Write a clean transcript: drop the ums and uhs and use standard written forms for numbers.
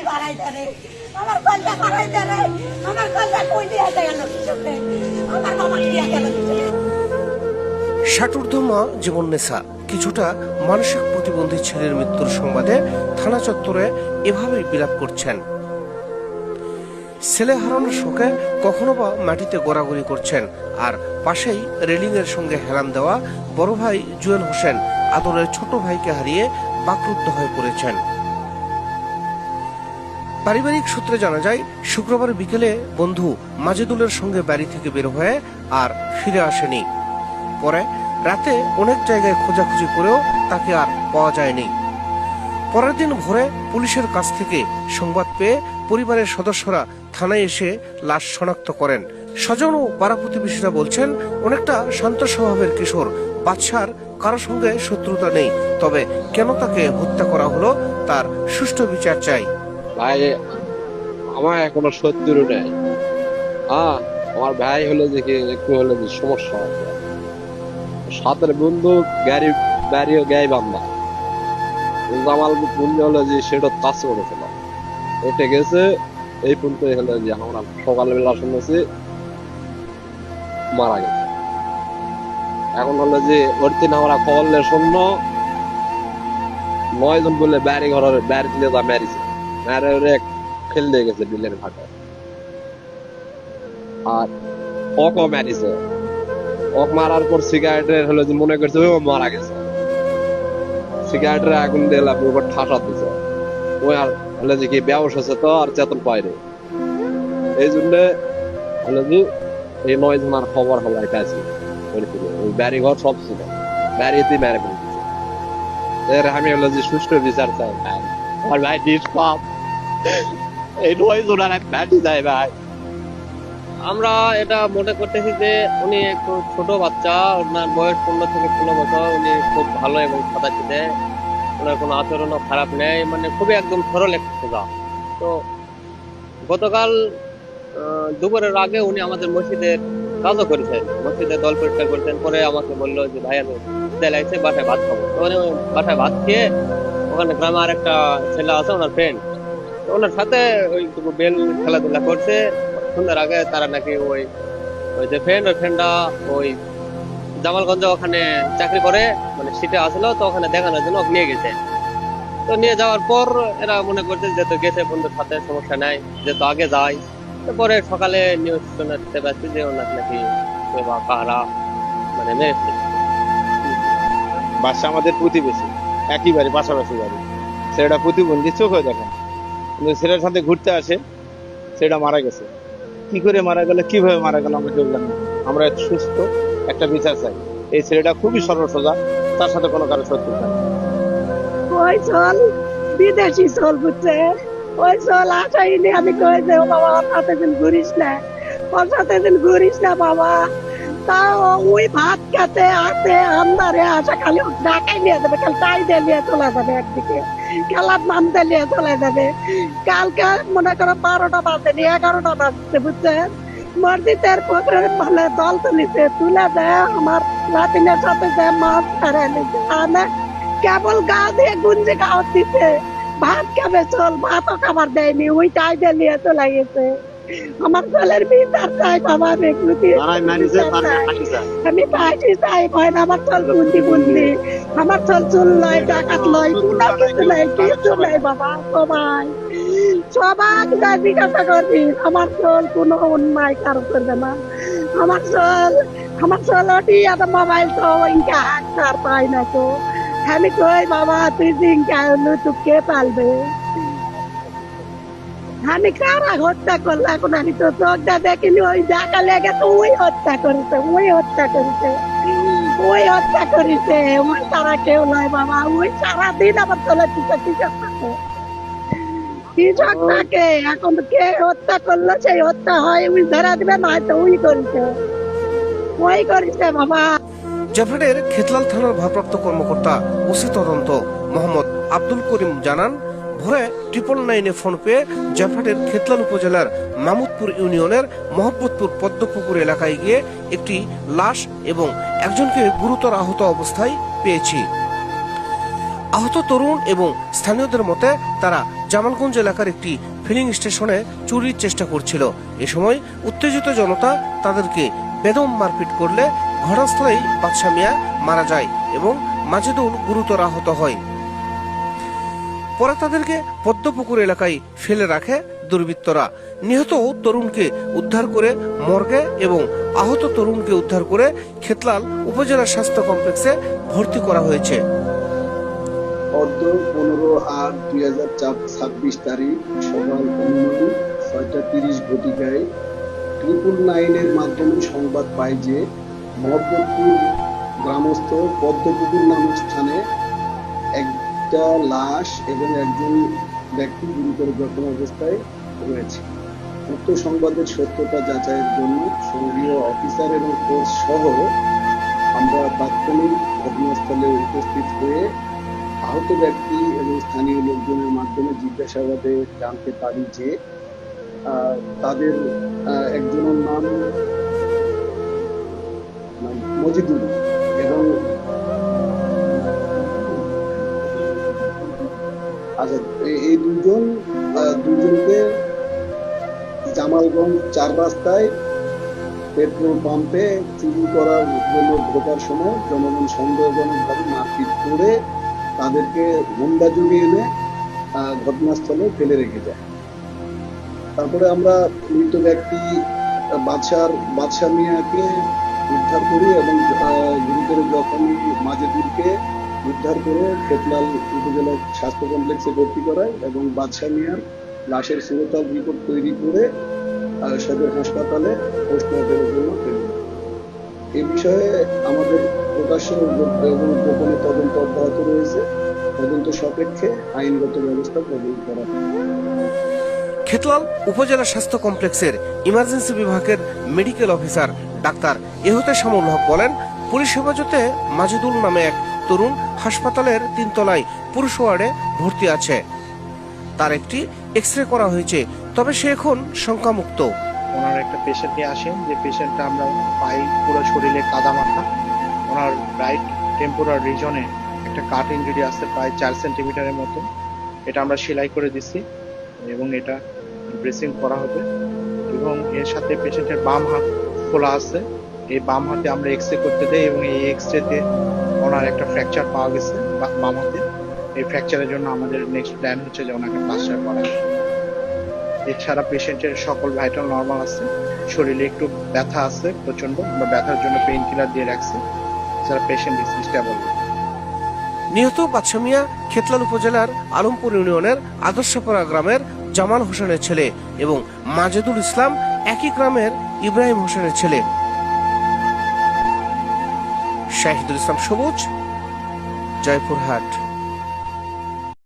বাড়াই দেয়, আমার কলটা বাড়াই দেয়, আমার কলটা কই দিয়ে গেল কিসবে, আমার মামা দিয়ে গেল কিসবে। ষাটোর্ধ্ব জীবননেশা কিছুটা মানসিক প্রতিবন্ধী ছেলের মৃত্যুর সংবাদে থানা চত্বরে এভাবেই বিলাপ করছেন। ছেলে হারানোর শোকে কখনো বা মাটিতে গড়াগড়ি করছেন, আর পাশেই রেলিং এর সঙ্গে হেলান দেওয়া বড় ভাই জুয়েল হোসেন আদরের ছোট ভাইকে হারিয়ে বাকরুদ্ধ হয়ে পড়েছেন। পারিবারিক সূত্রে জানা যায়, শুক্রবার বিকেলে বন্ধু মাজেদুলের সঙ্গে বাড়ি থেকে বের হয়ে আর ফিরে আসেনি। পরে রাতে অনেক জায়গায় খোঁজাখুঁজি করেও তাকে আর পাওয়া যায়নি। পরের দিন ভোরে পুলিশের কাছ থেকে সংবাদ পেয়ে পরিবারের সদস্যরা থানায় এসে লাশ শনাক্ত করেন। স্বজন ও পাড়া প্রতিবেশীরা বলছেন, অনেকটা শান্ত স্বভাবের কিশোর, বাদশার কারো সঙ্গে শত্রুতা নেই, তবে কেন তাকে হত্যা করা হলো তার সুষ্ঠু বিচার চাই। ভাই আমার কোনো শত্রু নেই, আমার ভাই হলে যে একটু হলে যে সমস্যা আছে, সাথের বন্ধু গাড়ি বাড়িও গায়ে বান্ধা, কিন্তু আমার বন্ধু হলো যে সেটা কাজ করেছিল, এটা গেছে এই পর্যন্ত হলো যে আমরা সকালবেলা শুনেছি মারা গেছে। এখন হলো যে ওর দিন আমরা খবর শূন্য 9 জন বলে বাড়ি ঘরের বাড়ি দিলে তা মেরেছে, মেরে ফেল দিয়ে গেছে বিলের ফাঁকা। আর ওক মেরেছে, ওক মারার পর সিগারেটের হলো যে মনে করছে ও মারা গেছে, সিগারেটের আগুন দিয়ে উপর ঠাসা দিছে, ওই আর হলো যে কি ব্যবস আছে তো আর চেতন পায়নি। এই জন্য হলো যে এই 9 জনের খবর হলো এটা আছে, ওই বাড়ি ঘর সব ছিল, বাড়িতেই মেরে ফেলতেছে। এর আমি হলো যে সুষ্ঠু বিচার চাই ভাই, আর ভাই নিষ্পাপ, এই 9 জনের এক ব্যাটি যায় ভাই। আমরা এটা মনে করতেছি যে উনি একটু ছোট বাচ্চা, ওনার বয়স 15 থেকে 16 বছর, উনি খুব ভালো এবং সাদাসিধে, ওনার কোনো আচরণও খারাপ নেই, মানে খুবই একদম সরল একটা সোজা। তো গতকাল দুপুরের আগে উনি আমাদের মসজিদের কাজও করেছেন, মসজিদের দল পরিষ্কার করেছেন। পরে আমাকে বললো যে ভাই আমি লাগছে বাসায় ভাত খাবো, তো উনি বাসায় ভাত খেয়ে ওখানে গ্রামে আর একটা ছেলে আছে ওনার ফ্রেন্ড, ওনার সাথে ওই বেল খেলাধুলা করছে। সন্ধ্যার আগে তারা নাকি ওই যে ফ্রেন্ড, ওই ফ্রেন্ডটা ওই জামালগঞ্জে ওখানে চাকরি করে, মানে সিটে আসলো, তো ওখানে দেখানোর জন্য নিয়ে গেছে। তো নিয়ে যাওয়ার পর এরা মনে করছে যে তো গেছে বন্ধুর সাথে, সমস্যা নাই, যে তো আগে যায়। তারপরে সকালে নিউজ শুনতে পাচ্ছি যে ওনার নাকি কারা মানে মেরে ফেলেছে। বাসা আমাদের প্রতিবেশী, একই বাড়ি, পাশাপাশি বাড়ি। ছেলেটা প্রতিবন্ধী, চোখে দেখেন, কিন্তু ছেলের সাথে ঘুরতে আসে, ছেলেটা মারা গেছে। কি করে মারা গেল, কিভাবে মারা গেল আমরা কেউ জানি না। আমরা সুস্থ একটা বিচার চাই। এই ছেলেটা খুবই সরল সোজা, তার সাথে কোনো কারো শত্রুতা নেই। ওই চল বিদেশি চল, বুঝছে, ওই চল আসাইনি। আমি কই যে ও বাবা ওর সাথে দিন ঘুরিস না, ওর সাথে দিন ঘুরিস না বাবা। তাও ওই ভাত খেতে আসে আন্দারে আসা, খালি ঢাকাই নিয়ে যাবে, খালি টাই দিয়ে নিয়ে চলে যাবে, একদিকে খেলার নাম দিয়ে নিয়ে চলে যাবে। কালকে মনে করো 12টা বাজেনি, 11টা বাজছে, বুঝছেন, মসজিদের পুকুরে মানে দল তুলিছে, তুলে দেয় আমার লাতিনের সাথে যে মাছ ছাড়ে নিছে, আমি কেবল গা দিয়ে গুঞ্জে গাও দিতে, ভাত খাবে চল, ভাতও খাবার দেয়নি, ওই টাই দিয়ে নিয়ে চলে গেছে। আমার ছেলের বিচার চাই বাবা, আমি পাইছি চাই, কয় না আমার চল বুন্দি বুন্দি, আমার চল চুল লয়, ডাকাত লয়, কোনো কিছু নাই, কিছু নাই বাবা। সবাই সবাই জিজ্ঞাসা করবি, আমার চল কোনো অন্যায় কারো করবে না, আমার চল ওটি একটা মোবাইল তো ইনকা হাত পাই না। তো আমি কই বাবা তুই জিঙ্কা হলো, তুই কে পালবে, আমি কারা হত্যা করলো এখন আমি তো চোখটা দেখিনি, ওই দেখা লেগে তো ওই হত্যা করেছে, ওই হত্যা করেছে, ওই হত্যা করেছে, ওই তারা কেউ নয় বাবা। ওই সারাদিন আমার চলে পিছিয়ে কৃষক থাকে, কৃষক থাকে। এখন কে হত্যা করলো, সেই হত্যা হয় ওই ধরা দিবে, নয়তো ওই করেছে বাবা। জাফরাটের খেতলাল থানার ভারপ্রাপ্ত কর্মকর্তা ওসি তদন্ত মোহাম্মদ আব্দুল করিম জানান, ভোরে 999-এ ফোন পেয়ে জাফরাটের খেতলাল উপজেলার মামুদপুর ইউনিয়নের মহব্বতপুর পদ্মপুকুর এলাকায় গিয়ে একটি লাশ এবং একজনকে গুরুতর আহত অবস্থায় পেয়েছি। আহত তরুণ এবং স্থানীয়দের মতে তারা জামালগঞ্জ এলাকার একটি ফিলিং স্টেশনে চুরির চেষ্টা করছিল। এ সময় উত্তেজিত জনতা তাদেরকে বেদম মারপিট করলে ঘটনাস্থলেই বাদশা মিয়া মারা যায় এবং মাজেদুল গুরুতর আহত হয়। পরে তাদেরকে পদ্মপুকুর এলাকায় ফেলে রাখে দুর্বৃত্তরা। নিহত তরুণকে উদ্ধার করে মর্গে এবং আহত তরুণকে উদ্ধার করে খেতলাল উপজেলা স্বাস্থ্য কমপ্লেক্সে ভর্তি করা হয়েছে। 15/8/2026 তারিখ সকাল 6:30 ঘটিকায় 999-এর মাধ্যমে সংবাদ পাই যে মহব্বতপুর গ্রামস্থ পদ্মপুকুর নামক স্থানে একটা লাশ এবং একজন ব্যক্তি গুরুতর জখম অবস্থায় রয়েছে। উক্ত সংবাদের সত্যতা যাচাইয়ের জন্য সংঘীয় অফিসার এবং ফোর্স সহ আমরা তাৎক্ষণিক ঘটনাস্থলে উপস্থিত হয়ে আহত ব্যক্তি এবং স্থানীয় লোকজনের মাধ্যমে জিজ্ঞাসাবাদে জানতে পারি যে তাদের একজনের নাম মজিদুল এবং আচ্ছা এই দুজনকে জামালগঞ্জ 4 রাস্তায় পেট্রোল পাম্পে চুরি করার জন্য ঢোকার সময় জনগণ সন্দেহজনকভাবে মারপিট করে তাদেরকে হুন্ডা জুড়ে এনে ঘটনাস্থলে ফেলে রেখে যায়। তারপরে আমরা মৃত ব্যক্তি বাদশা মিয়াকে উদ্ধার করি এবং গুরুতর জখমী মাজেদুলকে উদ্ধার করে খেতলাল উপজেলা স্বাস্থ্য কমপ্লেক্সে ভর্তি করায় এবং বাদশা মিয়ার লাশের সুরতাল রিপোর্ট তৈরি করে সদর হাসপাতালে পোস্টমর্টমের জন্য ফেলে। এই বিষয়ে আমাদের প্রকাশ্য এবং গোপনে তদন্ত অব্যাহত রয়েছে। তদন্ত সাপেক্ষে আইনগত ব্যবস্থা গ্রহণ করা হবে। খেতলাল উপজেলা স্বাস্থ্য কমপ্লেক্সের ইমার্জেন্সি বিভাগের মেডিকেল অফিসার ডাক্তার এহতে শামুল হক বলেন, পুলিশ হেফাজতে মাজেদুল নামে এক তরুণ হাসপাতালের 3 তলায় পুরুষ ওয়ার্ডে ভর্তি আছে। তার একটি এক্সরে করা হয়েছে, তবে সে এখন শঙ্কামুক্ত। ওনার একটা পেশেন্ট নিয়ে আসেন, যে পেশেন্টটা আমরা পাই পুরো শরীরে কাদা মাখা। ওনার রাইট টেম্পোরাল রিজনে একটা কাট ইনজুরি আছে প্রায় 4 সেন্টিমিটারের মতো। এটা আমরা সেলাই করে দিচ্ছি এবং এটা ড্রেসিং করা হবে। এবং এর সাথে পেশেন্টের বাম হাত খোলা আছে। এই বাম হাতে আমরা এক্সরে করতে দেই এবং এই এক্সরেতে ওনার একটা ফ্র্যাকচার পাওয়া গেছে বাম হাতে। এই ফ্র্যাকচারের জন্য আমাদের নেক্সট প্ল্যান হচ্ছে যে ওনাকে প্লাস্টার করা। এছাড়া পেশেন্টের সকল ভাইটাল নর্মাল আছে। শরীরে একটু ব্যথা আছে প্রচন্ড, আমরা ব্যথার জন্য পেইন কিলার দিয়ে রাখছি। এছাড়া পেশেন্ট স্টেবল। নিহত বাদশা মিয়া খেতলাল উপজেলার আলমপুর ইউনিয়নের আদর্শপাড়া গ্রামের জামাল হোসেনের ছেলে এবং মাজেদুল ইসলাম একই গ্রামের ইব্রাহিম হোসেনের ছেলে। শাহিদুল ইসলাম সবুজ, জয়পুরহাট।